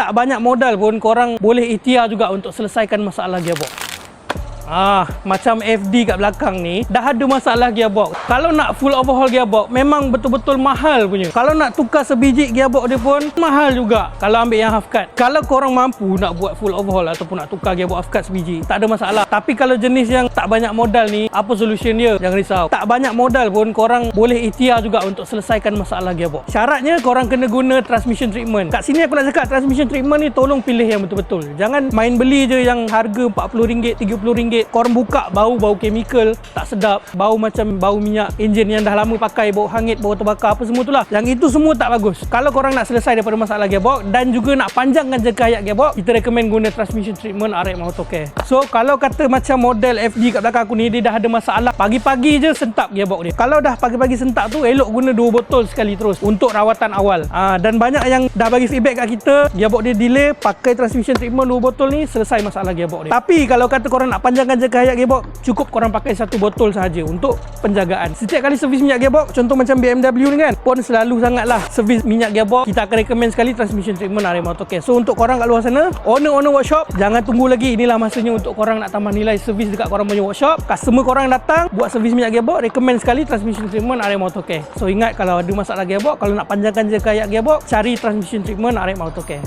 tak banyak modal pun korang boleh ikhtiar juga untuk selesaikan masalah gearbox. Macam FD kat belakang ni dah ada masalah gearbox. Kalau nak full overhaul gearbox memang betul-betul mahal punya. Kalau nak tukar sebiji gearbox dia pun mahal juga kalau ambil yang half cut. Kalau korang mampu nak buat full overhaul ataupun nak tukar gearbox half cut sebiji, tak ada masalah. Tapi kalau jenis yang tak banyak modal ni, apa solution dia? Jangan risau. Tak banyak modal pun korang boleh ikhtiar juga untuk selesaikan masalah gearbox. Syaratnya korang kena guna transmission treatment. Kat sini aku nak cakap transmission treatment ni tolong pilih yang betul-betul. Jangan main beli je yang harga RM40, RM30. Korang buka bau chemical tak sedap, bau macam bau minyak enjin yang dah lama pakai, bau hangit, bau terbakar, apa semua itulah. Yang itu semua tak bagus. Kalau korang nak selesai daripada masalah gearbox dan juga nak panjangkan jangka hayat gearbox, kita recommend guna transmission treatment RX Autocare. So kalau kata macam model FD kat belakang aku ni, dia dah ada masalah, pagi-pagi je sentap gearbox dia. Kalau dah pagi-pagi sentap tu, elok guna 2 botol sekali terus untuk rawatan awal. Dan banyak yang dah bagi feedback kat kita, gearbox dia delay, pakai transmission treatment 2 botol ni selesai masalah gearbox dia. Tapi kalau kata korang nak panjangkan jangka hayat gearbox, cukup korang pakai 1 botol sahaja untuk penjagaan. Setiap kali servis minyak gearbox, contoh macam BMW ni kan, pun selalu sangatlah servis minyak gearbox, kita akan recommend sekali transmission treatment RX Autocare. So untuk korang kat luar sana, owner workshop, jangan tunggu lagi. Inilah masanya untuk korang nak tambah nilai servis dekat korang punya workshop. Customer korang datang buat servis minyak gearbox, recommend sekali transmission treatment RX Autocare. So ingat, kalau ada masalah gearbox, kalau nak panjangkan jangka hayat gearbox, cari transmission treatment RX Autocare.